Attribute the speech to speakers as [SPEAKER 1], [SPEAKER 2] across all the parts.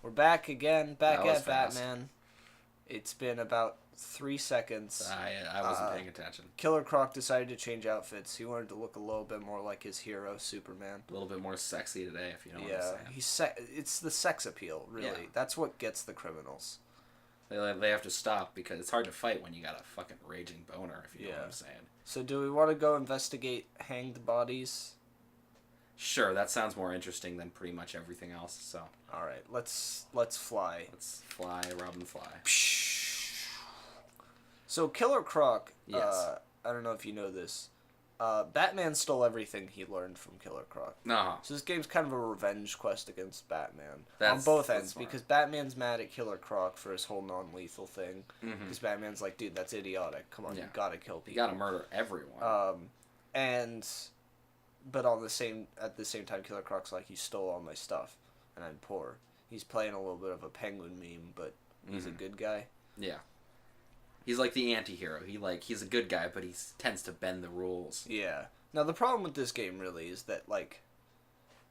[SPEAKER 1] We're back again, back
[SPEAKER 2] That was
[SPEAKER 1] at
[SPEAKER 2] fast.
[SPEAKER 1] Batman. It's been about 3 seconds.
[SPEAKER 2] I wasn't paying attention.
[SPEAKER 1] Killer Croc decided to change outfits. He wanted to look a little bit more like his hero, Superman.
[SPEAKER 2] A little bit more sexy today, if you know what I'm
[SPEAKER 1] Yeah,
[SPEAKER 2] saying.
[SPEAKER 1] it's the sex appeal, really.
[SPEAKER 2] Yeah.
[SPEAKER 1] That's what gets the criminals.
[SPEAKER 2] They have to stop because it's hard to fight when you got a fucking raging boner, if you know what
[SPEAKER 1] Yeah.
[SPEAKER 2] I'm saying.
[SPEAKER 1] So do we want to go investigate hanged bodies?
[SPEAKER 2] Sure, that sounds more interesting than pretty much everything else, so
[SPEAKER 1] All right, let's fly.
[SPEAKER 2] let's fly, Robin, fly.
[SPEAKER 1] So Killer Croc,
[SPEAKER 2] Yes.
[SPEAKER 1] I don't know if you know this, Batman stole everything he learned from Killer Croc.
[SPEAKER 2] No.
[SPEAKER 1] So this game's kind of a revenge quest against Batman on
[SPEAKER 2] That's-
[SPEAKER 1] both
[SPEAKER 2] that's
[SPEAKER 1] ends
[SPEAKER 2] smart.
[SPEAKER 1] because Batman's mad at Killer Croc for his whole non-lethal thing.
[SPEAKER 2] Mhm.
[SPEAKER 1] Because Batman's like, dude, that's idiotic. Come on,
[SPEAKER 2] Yeah.
[SPEAKER 1] you gotta kill people.
[SPEAKER 2] You gotta murder everyone.
[SPEAKER 1] But at the same time, Killer Croc's like, you stole all my stuff, and I'm poor. He's playing a little bit of a Penguin meme, but he's a good guy.
[SPEAKER 2] Yeah. He's like the anti-hero. He's a good guy, but he tends to bend the rules.
[SPEAKER 1] Yeah. Now the problem with this game really is that like,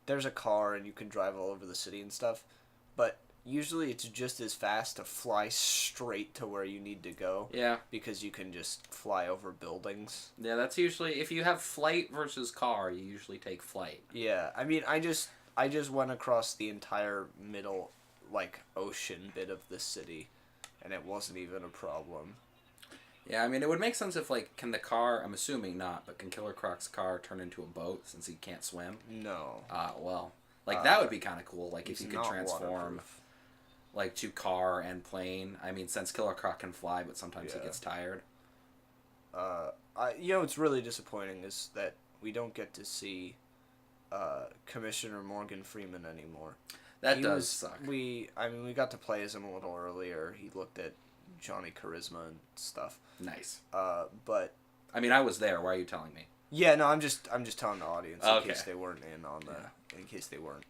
[SPEAKER 1] there's a car and you can drive all over the city and stuff, but usually it's just as fast to fly straight to where you need to go.
[SPEAKER 2] Yeah.
[SPEAKER 1] Because you can just fly over buildings.
[SPEAKER 2] Yeah, that's usually, if you have flight versus car, you usually take flight.
[SPEAKER 1] Yeah, I mean, I just went across the entire middle, like, ocean bit of the city, and it wasn't even a problem.
[SPEAKER 2] Yeah, I mean, it would make sense if, like, can the car, I'm assuming not, but can Killer Croc's car turn into a boat since he can't swim?
[SPEAKER 1] No.
[SPEAKER 2] Well, like, that would be kind of cool, like, if
[SPEAKER 1] He's
[SPEAKER 2] you could
[SPEAKER 1] not
[SPEAKER 2] transform,
[SPEAKER 1] waterproof.
[SPEAKER 2] like, to car and plane. I mean, since Killer Croc can fly, but sometimes he
[SPEAKER 1] Yeah.
[SPEAKER 2] gets tired.
[SPEAKER 1] What's really disappointing is that we don't get to see Commissioner Morgan Freeman anymore.
[SPEAKER 2] That does suck.
[SPEAKER 1] We got to play as him a little earlier. He looked at Johnny Charisma and stuff.
[SPEAKER 2] Nice.
[SPEAKER 1] But
[SPEAKER 2] I mean, I was there. Why are you telling me?
[SPEAKER 1] yeah, no, I'm just telling the audience in
[SPEAKER 2] Okay.
[SPEAKER 1] case they weren't in case they weren't,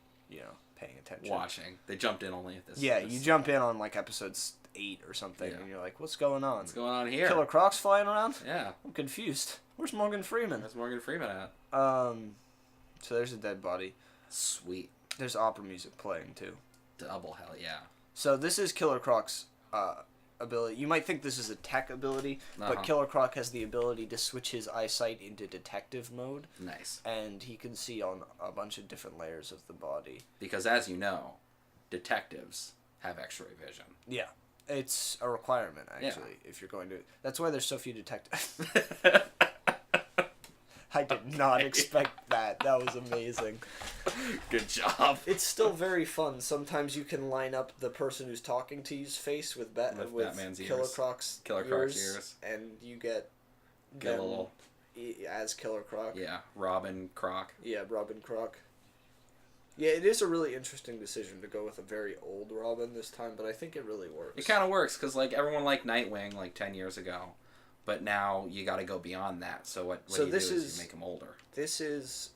[SPEAKER 1] paying attention.
[SPEAKER 2] Watching. They jumped in only at this.
[SPEAKER 1] Yeah,
[SPEAKER 2] this-
[SPEAKER 1] you jump in on like episodes 8 or something,
[SPEAKER 2] Yeah.
[SPEAKER 1] and you're like, "What's going on?
[SPEAKER 2] What's going on here?
[SPEAKER 1] Killer Croc's flying around?
[SPEAKER 2] Yeah.
[SPEAKER 1] I'm confused. Where's Morgan Freeman?"
[SPEAKER 2] Where's Morgan Freeman at?
[SPEAKER 1] So there's a dead body.
[SPEAKER 2] Sweet.
[SPEAKER 1] There's opera music playing too.
[SPEAKER 2] Double hell yeah.
[SPEAKER 1] So this is Killer Croc's ability. You might think this is a tech ability, but
[SPEAKER 2] Uh-huh.
[SPEAKER 1] Killer Croc has the ability to switch his eyesight into detective mode,
[SPEAKER 2] Nice.
[SPEAKER 1] and he can see on a bunch of different layers of the body.
[SPEAKER 2] Because as you know, detectives have X-ray vision.
[SPEAKER 1] Yeah. It's a requirement, actually, if you're going to... That's why there's so few detectives. I did not expect that. That was amazing.
[SPEAKER 2] Good job.
[SPEAKER 1] It's still very fun. Sometimes you can line up the person who's talking to you's face with,
[SPEAKER 2] With Batman's
[SPEAKER 1] Killer
[SPEAKER 2] ears.
[SPEAKER 1] Croc's
[SPEAKER 2] Killer Croc's ears.
[SPEAKER 1] and you get
[SPEAKER 2] Get a
[SPEAKER 1] them
[SPEAKER 2] little.
[SPEAKER 1] as Killer Croc.
[SPEAKER 2] Yeah, Robin Croc.
[SPEAKER 1] Yeah, Robin Croc. Yeah, it is a really interesting decision to go with a very old Robin this time, but I think it really works.
[SPEAKER 2] It kind of works because like everyone liked Nightwing like 10 years ago, but now you got to go beyond that. So what
[SPEAKER 1] So
[SPEAKER 2] you
[SPEAKER 1] this
[SPEAKER 2] do is
[SPEAKER 1] is-
[SPEAKER 2] you make him older.
[SPEAKER 1] This is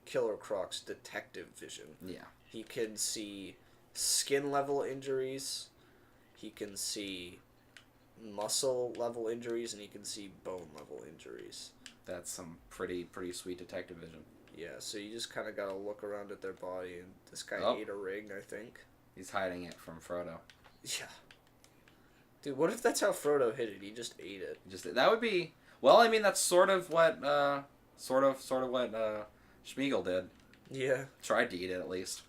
[SPEAKER 1] Killer Croc's detective vision.
[SPEAKER 2] Yeah.
[SPEAKER 1] He can see skin level injuries, he can see muscle level injuries, and he can see bone level injuries.
[SPEAKER 2] That's some pretty sweet detective vision.
[SPEAKER 1] Yeah, so you just kind of gotta look around at their body, and this guy
[SPEAKER 2] Oh.
[SPEAKER 1] ate a ring, I think.
[SPEAKER 2] He's hiding it from Frodo.
[SPEAKER 1] Yeah. Dude, what if that's how Frodo hit it? He just ate it.
[SPEAKER 2] Just that would be well. I mean, that's sort of what what Schmiegel did.
[SPEAKER 1] Yeah.
[SPEAKER 2] Tried to eat it at least.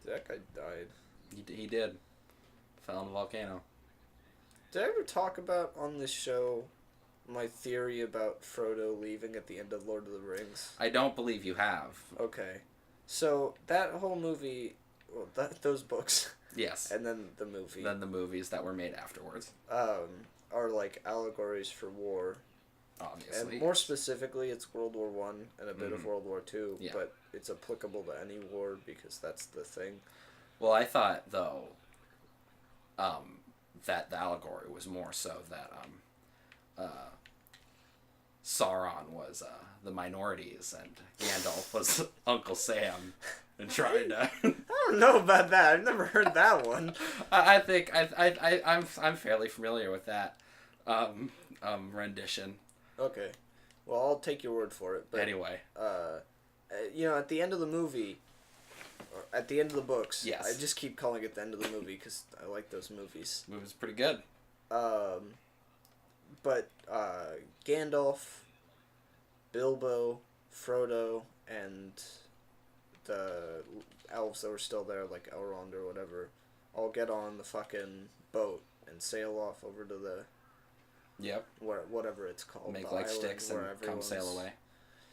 [SPEAKER 1] That guy died.
[SPEAKER 2] He did. Fell in a volcano.
[SPEAKER 1] Did I ever talk about on this show my theory about Frodo leaving at the end of Lord of the Rings?
[SPEAKER 2] I don't believe you have.
[SPEAKER 1] Okay. So, that whole movie, well, those books,
[SPEAKER 2] Yes.
[SPEAKER 1] and then the movie,
[SPEAKER 2] Then the movies that were made afterwards.
[SPEAKER 1] are like allegories for war.
[SPEAKER 2] Obviously.
[SPEAKER 1] And more specifically, it's World War One and a bit of
[SPEAKER 2] Mhm.
[SPEAKER 1] World War Two,
[SPEAKER 2] Yeah.
[SPEAKER 1] but it's applicable to any war because that's the thing.
[SPEAKER 2] Well, I thought though, that the allegory was more so that Sauron was the minorities and Gandalf was Uncle Sam, and trying to.
[SPEAKER 1] I don't know about that. I've never heard that one.
[SPEAKER 2] I think I'm fairly familiar with that rendition.
[SPEAKER 1] Okay. Well, I'll take your word for it. But
[SPEAKER 2] Anyway,
[SPEAKER 1] at the end of the movie, At the end of the books.
[SPEAKER 2] Yes.
[SPEAKER 1] I just keep calling it the end of the movie because I like those movies.
[SPEAKER 2] The movie's pretty good.
[SPEAKER 1] But Gandalf, Bilbo, Frodo, and the elves that were still there, like Elrond or whatever, all get on the fucking boat and sail off over to the...
[SPEAKER 2] Yep.
[SPEAKER 1] Whatever it's called.
[SPEAKER 2] Make like sticks and come sail away.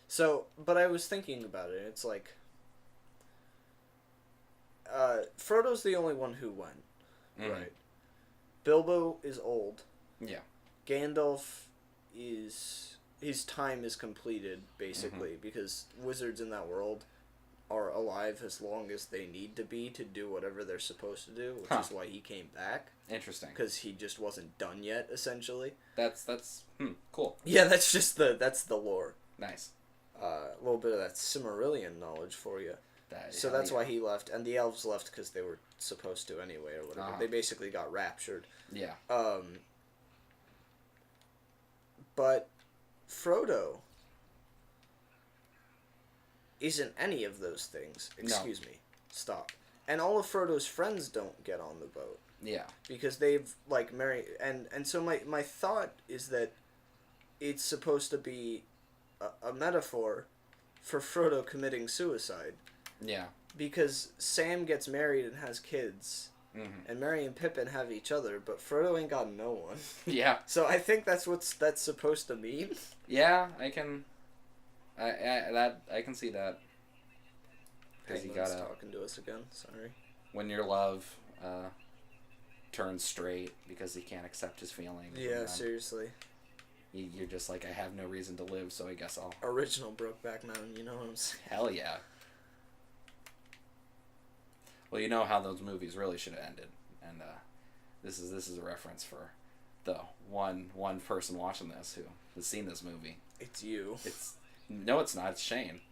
[SPEAKER 1] So, but I was thinking about it. It's like... Frodo's the only one who went.
[SPEAKER 2] Mm-hmm.
[SPEAKER 1] Right. Bilbo is old.
[SPEAKER 2] Yeah.
[SPEAKER 1] Gandalf is... His time is completed, basically, because wizards in that world are alive as long as they need to be to do whatever they're supposed to do, which is why he came back.
[SPEAKER 2] Interesting.
[SPEAKER 1] Because he just wasn't done yet, essentially.
[SPEAKER 2] That's cool.
[SPEAKER 1] Yeah, that's just that's the lore.
[SPEAKER 2] Nice.
[SPEAKER 1] A little bit of that Silmarillion knowledge for you. So that's why he left, and the elves left because they were supposed to anyway, or whatever. They basically got raptured.
[SPEAKER 2] Yeah.
[SPEAKER 1] But Frodo isn't any of those things. Excuse me. Stop. And all of Frodo's friends don't get on the boat.
[SPEAKER 2] Yeah.
[SPEAKER 1] Because they've, like, married... And so my thought is that it's supposed to be a metaphor for Frodo committing suicide.
[SPEAKER 2] Yeah.
[SPEAKER 1] Because Sam gets married and has kids, and Merry and Pippin have each other, but Frodo ain't got no one.
[SPEAKER 2] Yeah.
[SPEAKER 1] So I think that's that's supposed to mean.
[SPEAKER 2] Yeah, I can see that. Because you gotta
[SPEAKER 1] talking to us again. Sorry.
[SPEAKER 2] When your love turns straight because he can't accept his feelings.
[SPEAKER 1] Yeah, seriously.
[SPEAKER 2] You're just like, I have no reason to live, so I guess I'll...
[SPEAKER 1] Original Brokeback Mountain, you know what I'm saying?
[SPEAKER 2] Hell yeah. Well, you know how those movies really should have ended, and this is a reference for the one person watching this who has seen this movie.
[SPEAKER 1] It's you.
[SPEAKER 2] No, it's not. It's Shane.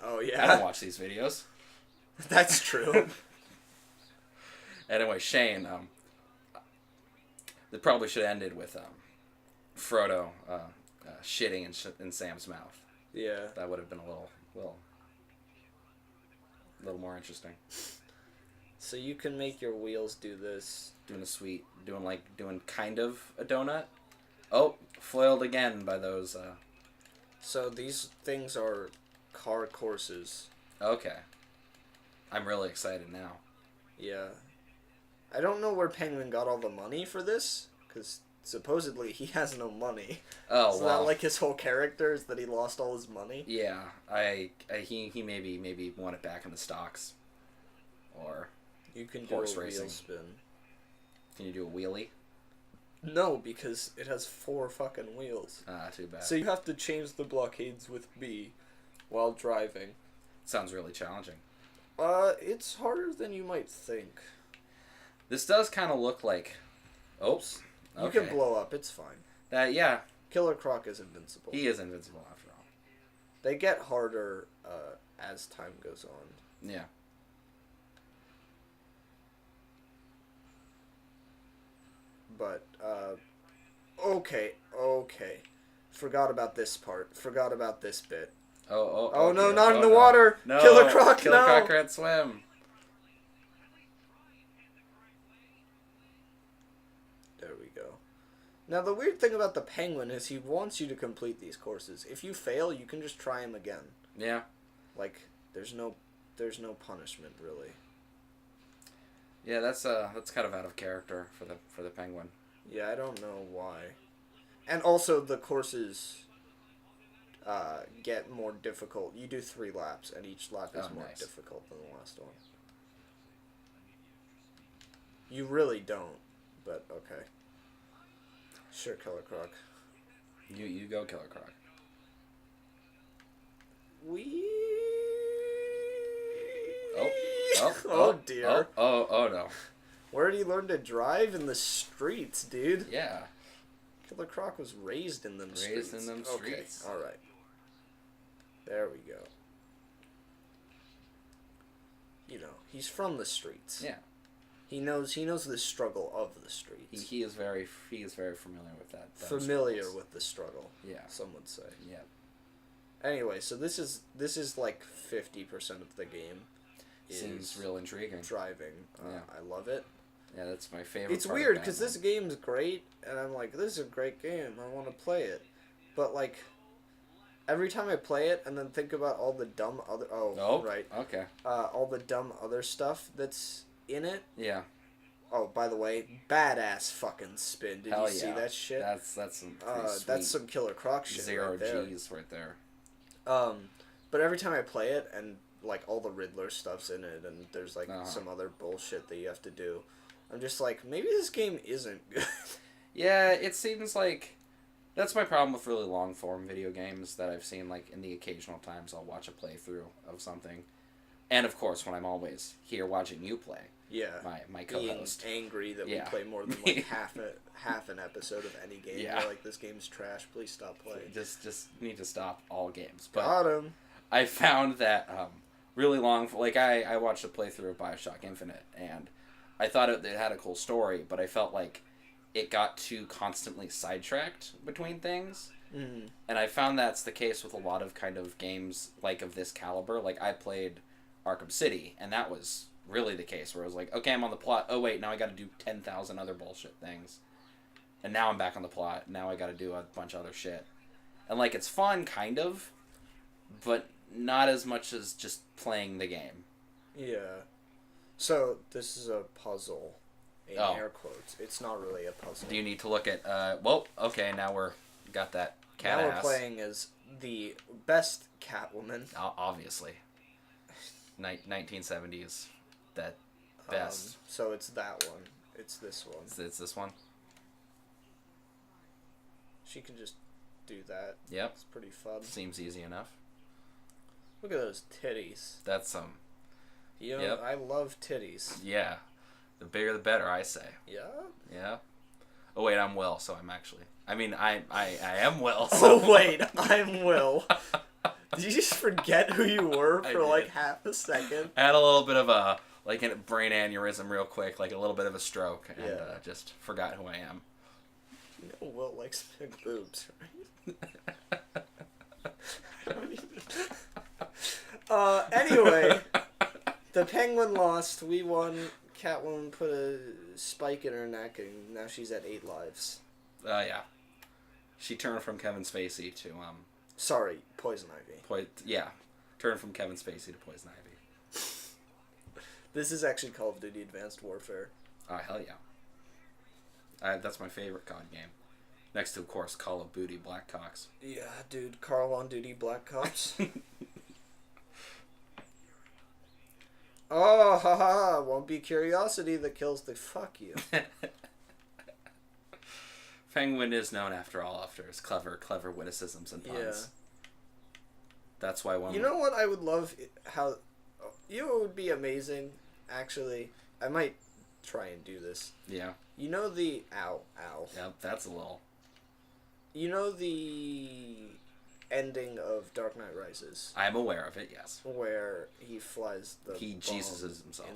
[SPEAKER 1] Oh yeah.
[SPEAKER 2] I don't watch these videos.
[SPEAKER 1] That's true.
[SPEAKER 2] Anyway, Shane. They probably should have ended with Frodo shitting in Sam's mouth.
[SPEAKER 1] Yeah.
[SPEAKER 2] That would have been a little more interesting.
[SPEAKER 1] So you can make your wheels do this.
[SPEAKER 2] Doing kind of a donut. Oh, foiled again by those.
[SPEAKER 1] So these things are car courses.
[SPEAKER 2] Okay. I'm really excited now.
[SPEAKER 1] Yeah. I don't know where Penguin got all the money for this, because supposedly he has no money.
[SPEAKER 2] Oh,
[SPEAKER 1] so
[SPEAKER 2] well.
[SPEAKER 1] that like his whole character is that he lost all his money?
[SPEAKER 2] Yeah. He maybe won it back in the stocks. Or
[SPEAKER 1] you can do
[SPEAKER 2] horse
[SPEAKER 1] a
[SPEAKER 2] racing.
[SPEAKER 1] wheel spin.
[SPEAKER 2] Can you do a wheelie?
[SPEAKER 1] No, because it has 4 fucking wheels.
[SPEAKER 2] Ah, too bad.
[SPEAKER 1] So you have to change the blockades with B while driving.
[SPEAKER 2] Sounds really challenging.
[SPEAKER 1] It's harder than you might think.
[SPEAKER 2] This does kind of look like... Oops.
[SPEAKER 1] You
[SPEAKER 2] Okay.
[SPEAKER 1] can blow up, it's fine.
[SPEAKER 2] Yeah.
[SPEAKER 1] Killer Croc is invincible.
[SPEAKER 2] He is invincible after all.
[SPEAKER 1] They get harder as time goes on.
[SPEAKER 2] Yeah.
[SPEAKER 1] But, okay. Forgot about this part. Forgot about this bit. Oh, no,
[SPEAKER 2] okay.
[SPEAKER 1] not in the
[SPEAKER 2] no.
[SPEAKER 1] water!
[SPEAKER 2] No.
[SPEAKER 1] Killer Croc,
[SPEAKER 2] Killer
[SPEAKER 1] no!
[SPEAKER 2] Croc can't swim.
[SPEAKER 1] There we go. Now, the weird thing about the Penguin is he wants you to complete these courses. If you fail, you can just try him again.
[SPEAKER 2] Yeah.
[SPEAKER 1] Like, there's no punishment, really.
[SPEAKER 2] Yeah, that's kind of out of character for the Penguin.
[SPEAKER 1] Yeah, I don't know why. And also, the courses get more difficult. You do 3 laps, and each lap is more
[SPEAKER 2] nice.
[SPEAKER 1] difficult than the last one. You really don't, but okay. Sure, Killer Croc.
[SPEAKER 2] You go, Killer Croc. Oh
[SPEAKER 1] dear.
[SPEAKER 2] Oh no.
[SPEAKER 1] Where did he learn to drive? In the streets, dude.
[SPEAKER 2] Yeah.
[SPEAKER 1] Killer Croc was raised in them streets.
[SPEAKER 2] Raised in them streets.
[SPEAKER 1] Okay, alright. There we go. You know, he's from the streets.
[SPEAKER 2] Yeah.
[SPEAKER 1] He knows the struggle of the streets.
[SPEAKER 2] He is very familiar with that.
[SPEAKER 1] Familiar with the struggle.
[SPEAKER 2] Yeah.
[SPEAKER 1] Some would say.
[SPEAKER 2] Yeah.
[SPEAKER 1] Anyway, so this is like 50% of the game.
[SPEAKER 2] Seems real intriguing.
[SPEAKER 1] driving.
[SPEAKER 2] Yeah.
[SPEAKER 1] I love it.
[SPEAKER 2] Yeah, that's my favorite.
[SPEAKER 1] It's
[SPEAKER 2] part
[SPEAKER 1] weird
[SPEAKER 2] of
[SPEAKER 1] because
[SPEAKER 2] Batman.
[SPEAKER 1] this game's great, and I'm like, this is a great game. I want to play it, but like, every time I play it and then think about all the dumb other right
[SPEAKER 2] Okay.
[SPEAKER 1] all the dumb other stuff that's in it.
[SPEAKER 2] Yeah.
[SPEAKER 1] Oh, by the way, badass fucking spin. Did
[SPEAKER 2] Hell
[SPEAKER 1] you see that shit?
[SPEAKER 2] That's some pretty sweet
[SPEAKER 1] That's some Killer Croc shit.
[SPEAKER 2] zero
[SPEAKER 1] right there.
[SPEAKER 2] G's right there.
[SPEAKER 1] But every time I play it and like all the Riddler stuff's in it and there's like some other bullshit that you have to do, I'm just like, maybe this game isn't good.
[SPEAKER 2] Yeah, it seems like that's my problem with really long form video games that I've seen. Like in the occasional times I'll watch a playthrough of something, and of course when I'm always here watching you play.
[SPEAKER 1] Yeah,
[SPEAKER 2] my co-host
[SPEAKER 1] being angry that
[SPEAKER 2] Yeah.
[SPEAKER 1] we play more than like half an episode of any game.
[SPEAKER 2] Yeah.
[SPEAKER 1] You're like, this game's trash. Please stop playing.
[SPEAKER 2] Just need to stop all games. But
[SPEAKER 1] Got him.
[SPEAKER 2] I found that really long. Like I watched a playthrough of BioShock Infinite, and I thought it had a cool story, but I felt like it got too constantly sidetracked between things.
[SPEAKER 1] Mm-hmm.
[SPEAKER 2] And I found that's the case with a lot of kind of games like of this caliber. Like I played Arkham City, and that was really the case where I was like, okay, I'm on the plot. Oh wait, now I got to do 10,000 other bullshit things, and now I'm back on the plot. Now I got to do a bunch of other shit, and like it's fun, kind of, but not as much as just playing the game.
[SPEAKER 1] Yeah. So this is a puzzle. In
[SPEAKER 2] Oh.
[SPEAKER 1] air quotes. It's not really a puzzle.
[SPEAKER 2] Do you need to look at? Well, okay, now we're got that cat
[SPEAKER 1] now
[SPEAKER 2] ass.
[SPEAKER 1] we're playing as the best Catwoman.
[SPEAKER 2] Obviously, 1970s. That best.
[SPEAKER 1] So it's that one. It's this one.
[SPEAKER 2] It's this one.
[SPEAKER 1] She can just do that.
[SPEAKER 2] Yep.
[SPEAKER 1] It's pretty fun.
[SPEAKER 2] Seems easy enough.
[SPEAKER 1] Look at those titties.
[SPEAKER 2] That's some.
[SPEAKER 1] You know,
[SPEAKER 2] Yep.
[SPEAKER 1] I love titties.
[SPEAKER 2] Yeah. The bigger the better, I say.
[SPEAKER 1] Yeah?
[SPEAKER 2] Yeah. Oh wait, I'm Will, so I'm actually. I mean, I am Will. So.
[SPEAKER 1] Oh wait, I'm Will. Did you just forget who you were
[SPEAKER 2] I
[SPEAKER 1] for like
[SPEAKER 2] did.
[SPEAKER 1] half a second?
[SPEAKER 2] I had a little bit of a a brain aneurysm real quick, like a little bit of a stroke, and
[SPEAKER 1] Yeah.
[SPEAKER 2] just forgot who I am.
[SPEAKER 1] You know Will likes big boobs, right? I don't even... Anyway, the Penguin lost. We won. Catwoman put a spike in her neck, and now she's at 8 lives.
[SPEAKER 2] Yeah. She turned from Kevin Spacey to
[SPEAKER 1] Sorry, Poison Ivy.
[SPEAKER 2] turned from Kevin Spacey to Poison Ivy.
[SPEAKER 1] This is actually Call of Duty Advanced Warfare.
[SPEAKER 2] Oh hell yeah. That's my favorite COD game. Next to, of course, Call of Duty Blackhawks.
[SPEAKER 1] Yeah, dude, Carl on Duty Black Cops. Oh, haha, won't be curiosity that kills the fuck you.
[SPEAKER 2] Penguin is known, after all, after his clever witticisms and puns.
[SPEAKER 1] Yeah.
[SPEAKER 2] That's why one.
[SPEAKER 1] You know what I would love? How... You know what would be amazing, actually? I might try and do this.
[SPEAKER 2] Yeah.
[SPEAKER 1] You know the... Ow.
[SPEAKER 2] Yep, that's a little.
[SPEAKER 1] You know the ending of Dark Knight Rises,
[SPEAKER 2] I'm aware of it, yes.
[SPEAKER 1] where he flies the
[SPEAKER 2] He
[SPEAKER 1] bomb
[SPEAKER 2] Jesuses himself.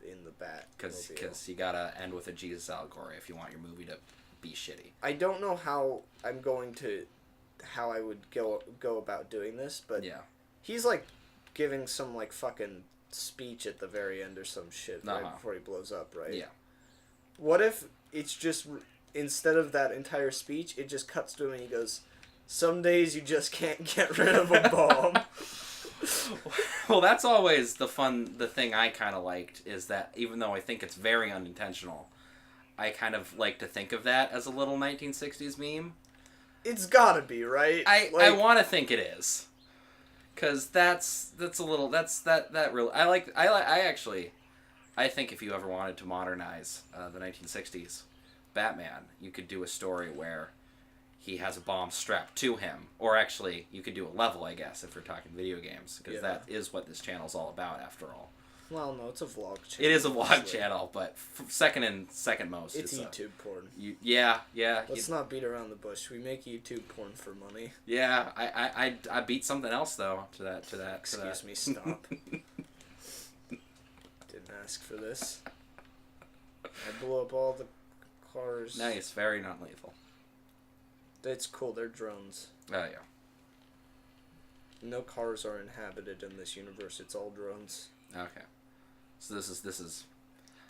[SPEAKER 1] in the bat.
[SPEAKER 2] Because you gotta end with a Jesus allegory if you want your movie to be shitty.
[SPEAKER 1] I don't know how I would go about doing this, but
[SPEAKER 2] Yeah.
[SPEAKER 1] he's like giving some like fucking speech at the very end or some shit right before he blows up, right?
[SPEAKER 2] Yeah.
[SPEAKER 1] What if it's just instead of that entire speech, it just cuts to him and he goes, "Some days you just can't get rid of a bomb."
[SPEAKER 2] Well, that's always the thing I kind of liked is that even though I think it's very unintentional, I kind of like to think of that as a little 1960s meme.
[SPEAKER 1] It's gotta be, right?
[SPEAKER 2] I want to think it is. Cause that's a little that real I think if you ever wanted to modernize the 1960s Batman, you could do a story where he has a bomb strapped to him, or actually you could do a level, I guess, if we're talking video games, because that is what this channel's all about after all.
[SPEAKER 1] Well, no, it's a vlog channel.
[SPEAKER 2] It is a vlog channel, but second most.
[SPEAKER 1] It's YouTube porn.
[SPEAKER 2] Yeah.
[SPEAKER 1] Let's not beat around the bush. We make YouTube porn for money.
[SPEAKER 2] Yeah, I beat something else though to that.
[SPEAKER 1] Excuse me, stop. Didn't ask for this. I blew up all the cars.
[SPEAKER 2] Nice, very non-lethal.
[SPEAKER 1] It's cool. They're drones.
[SPEAKER 2] Oh yeah.
[SPEAKER 1] No cars are inhabited in this universe. It's all drones.
[SPEAKER 2] Okay. So this is.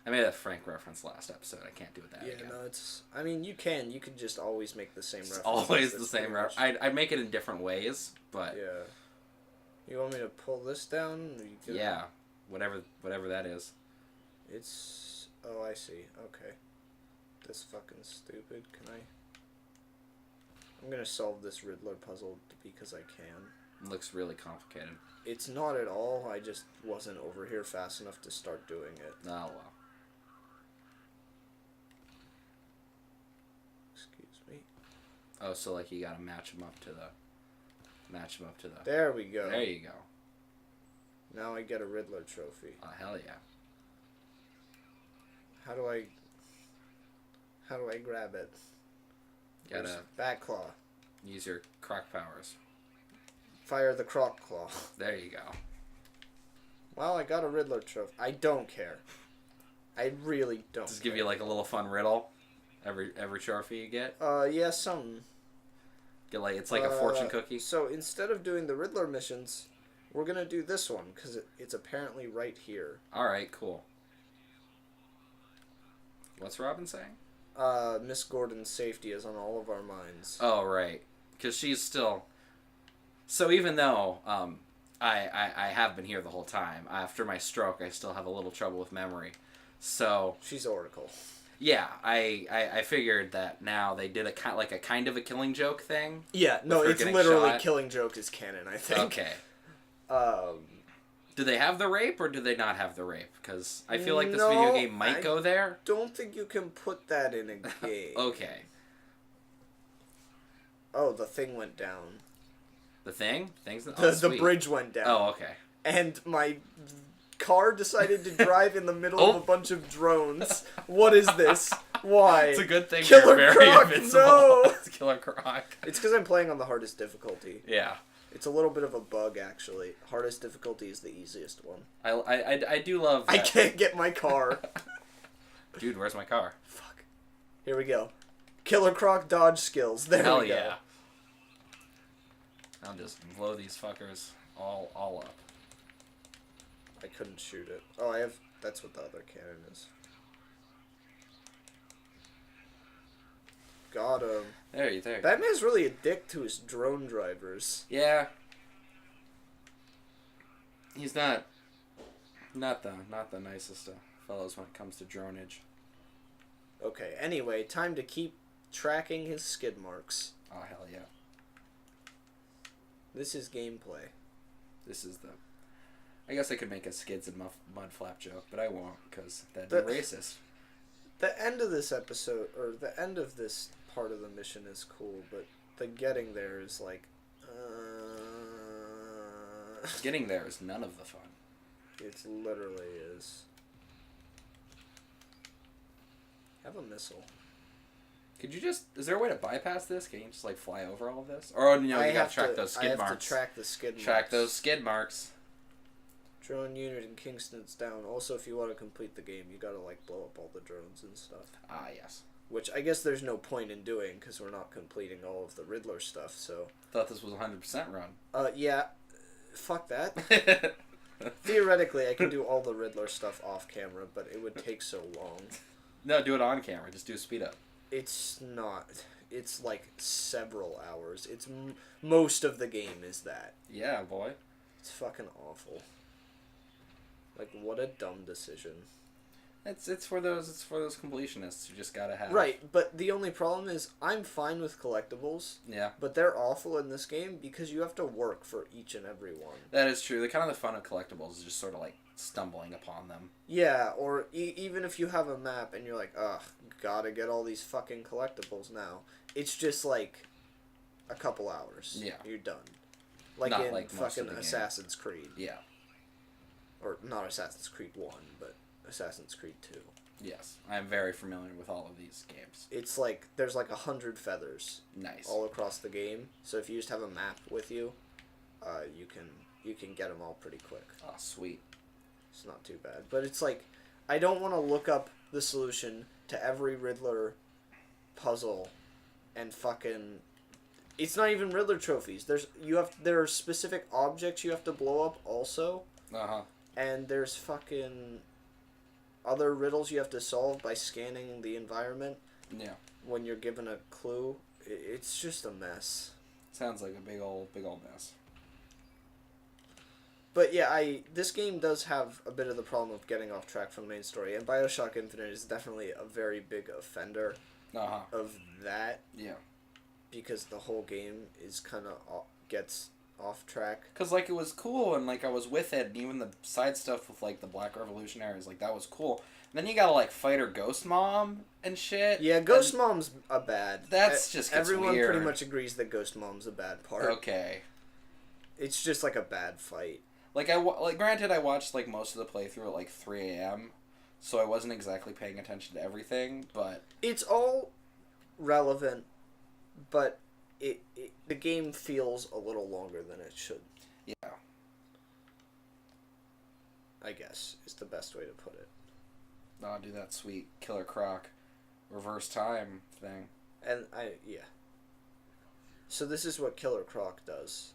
[SPEAKER 2] I made a Frank reference last episode. I can't do that again.
[SPEAKER 1] Yeah, no, it's. I mean, you can just always make the same reference.
[SPEAKER 2] Always the same reference. I'd make it in different ways, but.
[SPEAKER 1] Yeah. You want me to pull this down?
[SPEAKER 2] Yeah, whatever that is.
[SPEAKER 1] It's. Oh, I see. Okay. This fucking stupid. Can I? I'm gonna solve this Riddler puzzle because I can.
[SPEAKER 2] It looks really complicated.
[SPEAKER 1] It's not at all. I just wasn't over here fast enough to start doing it.
[SPEAKER 2] Oh well.
[SPEAKER 1] Excuse me.
[SPEAKER 2] Oh, so like you gotta match them up to the.
[SPEAKER 1] There we go.
[SPEAKER 2] There you go.
[SPEAKER 1] Now I get a Riddler trophy.
[SPEAKER 2] Oh hell yeah.
[SPEAKER 1] How do I grab it?
[SPEAKER 2] Gotta
[SPEAKER 1] Bat claw.
[SPEAKER 2] use your croc powers.
[SPEAKER 1] Fire the croc claw.
[SPEAKER 2] There you go.
[SPEAKER 1] Well, I got a Riddler trophy. I don't care. I really don't.
[SPEAKER 2] Just give you like a little fun riddle. Every trophy you get.
[SPEAKER 1] Yeah, something.
[SPEAKER 2] Get like it's like a fortune cookie.
[SPEAKER 1] So instead of doing the Riddler missions, we're gonna do this one because it's apparently right here.
[SPEAKER 2] All right, cool. What's Robin saying?
[SPEAKER 1] Miss Gordon's safety is on all of our minds.
[SPEAKER 2] Oh right, because she's still. So even though I have been here the whole time, after my stroke, I still have a little trouble with memory. So
[SPEAKER 1] she's Oracle.
[SPEAKER 2] Yeah, I figured that now they did a kind of a Killing Joke thing.
[SPEAKER 1] Yeah, no, it's literally shot. Killing Joke is canon, I think.
[SPEAKER 2] Okay. Do they have the rape or do they not have the rape? Because I feel like this video game might go there.
[SPEAKER 1] Don't think you can put that in a game.
[SPEAKER 2] Okay.
[SPEAKER 1] Oh, the thing went down.
[SPEAKER 2] The thing?
[SPEAKER 1] The bridge went down.
[SPEAKER 2] Oh, okay.
[SPEAKER 1] And my car decided to drive in the middle of a bunch of drones. What is this? Why?
[SPEAKER 2] It's a good thing
[SPEAKER 1] Killer
[SPEAKER 2] you're very
[SPEAKER 1] Croc,
[SPEAKER 2] invincible.
[SPEAKER 1] no!
[SPEAKER 2] It's Killer Croc.
[SPEAKER 1] It's because I'm playing on the hardest difficulty.
[SPEAKER 2] Yeah.
[SPEAKER 1] It's a little bit of a bug, actually. Hardest difficulty is the easiest one.
[SPEAKER 2] I do love that.
[SPEAKER 1] I can't get my car.
[SPEAKER 2] Dude, where's my car?
[SPEAKER 1] Fuck. Here we go. Killer Croc dodge skills. There
[SPEAKER 2] Hell
[SPEAKER 1] we go.
[SPEAKER 2] yeah. I'll just blow these fuckers all up.
[SPEAKER 1] I couldn't shoot it. Oh, I have... That's what the other cannon is. Got him.
[SPEAKER 2] There.
[SPEAKER 1] Batman's really a dick to his drone drivers.
[SPEAKER 2] Yeah. He's not the nicest of fellows when it comes to dronage.
[SPEAKER 1] Okay, anyway, time to keep tracking his skid marks.
[SPEAKER 2] Oh, hell yeah.
[SPEAKER 1] This is gameplay.
[SPEAKER 2] This is the... I guess I could make a skids and mud flap joke, but I won't, because that'd be racist.
[SPEAKER 1] The end of this episode, or the end of this part of the mission is cool, but the getting there is like...
[SPEAKER 2] Getting there is none of the fun.
[SPEAKER 1] It literally is. Have a missile.
[SPEAKER 2] Could you just... Is there a way to bypass this? Can you just, like, fly over all of this? Or, you gotta track those skid marks.
[SPEAKER 1] I have to track the skid marks.
[SPEAKER 2] Track those skid marks.
[SPEAKER 1] Drone unit in Kingston's down. Also, if you want to complete the game, you gotta, like, blow up all the drones and stuff.
[SPEAKER 2] Ah, yes.
[SPEAKER 1] Which I guess there's no point in doing, because we're not completing all of the Riddler stuff, so...
[SPEAKER 2] Thought this was 100% run.
[SPEAKER 1] Yeah. Fuck that. Theoretically, I can do all the Riddler stuff off camera, but it would take so long.
[SPEAKER 2] No, do it on camera. Just do a speed up.
[SPEAKER 1] It's not. It's like several hours. It's most of the game is that.
[SPEAKER 2] Yeah, boy.
[SPEAKER 1] It's fucking awful. Like, what a dumb decision.
[SPEAKER 2] It's for those completionists who just gotta have.
[SPEAKER 1] Right, but the only problem is I'm fine with collectibles.
[SPEAKER 2] Yeah.
[SPEAKER 1] But they're awful in this game because you have to work for each and every one.
[SPEAKER 2] That is true. The kind of the fun of collectibles is just sort of like stumbling upon them.
[SPEAKER 1] Yeah, or even if you have a map and you're like, ugh, gotta get all these fucking collectibles now. It's just like a couple hours.
[SPEAKER 2] Yeah.
[SPEAKER 1] You're done. Like
[SPEAKER 2] not
[SPEAKER 1] in
[SPEAKER 2] like
[SPEAKER 1] fucking Assassin's Creed.
[SPEAKER 2] Yeah.
[SPEAKER 1] Or not Assassin's Creed 1, but Assassin's Creed 2.
[SPEAKER 2] Yes, I'm very familiar with all of these games.
[SPEAKER 1] It's like, there's like 100 feathers.
[SPEAKER 2] Nice.
[SPEAKER 1] All across the game. So if you just have a map with you, you can get them all pretty quick.
[SPEAKER 2] Oh, sweet.
[SPEAKER 1] It's not too bad. But it's like, I don't want to look up the solution to every Riddler puzzle and fucking... It's not even Riddler trophies. There are specific objects you have to blow up also.
[SPEAKER 2] Uh-huh.
[SPEAKER 1] And there's fucking... other riddles you have to solve by scanning the environment.
[SPEAKER 2] Yeah.
[SPEAKER 1] When you're given a clue, it's just a mess.
[SPEAKER 2] Sounds like a big old mess.
[SPEAKER 1] But yeah, this game does have a bit of the problem of getting off track from the main story, and BioShock Infinite is definitely a very big offender of that.
[SPEAKER 2] Yeah.
[SPEAKER 1] Because the whole game is kind of gets off track.
[SPEAKER 2] Because, like, it was cool, and, like, I was with it, and even the side stuff with, like, the Black Revolutionaries, like, that was cool. And then you gotta, like, fight her Ghost Mom and shit.
[SPEAKER 1] Yeah, Ghost Mom's a bad...
[SPEAKER 2] That's just gets
[SPEAKER 1] Everyone
[SPEAKER 2] weird.
[SPEAKER 1] pretty much agrees that Ghost Mom's a bad part.
[SPEAKER 2] Okay.
[SPEAKER 1] It's just, like, a bad fight.
[SPEAKER 2] Like, granted, I watched, like, most of the playthrough at, like, 3 a.m., so I wasn't exactly paying attention to everything, but...
[SPEAKER 1] It's all relevant, but the game feels a little longer than it should.
[SPEAKER 2] Yeah.
[SPEAKER 1] I guess, is the best way to put it.
[SPEAKER 2] I'll do that sweet Killer Croc reverse time thing.
[SPEAKER 1] And yeah. So this is what Killer Croc does.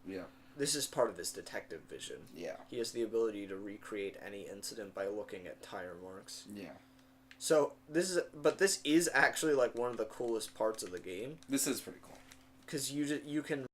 [SPEAKER 2] Yeah.
[SPEAKER 1] This is part of his detective vision.
[SPEAKER 2] Yeah.
[SPEAKER 1] He has the ability to recreate any incident by looking at tire marks.
[SPEAKER 2] Yeah.
[SPEAKER 1] So this is actually like one of the coolest parts of the game.
[SPEAKER 2] This is pretty cool.
[SPEAKER 1] Because you can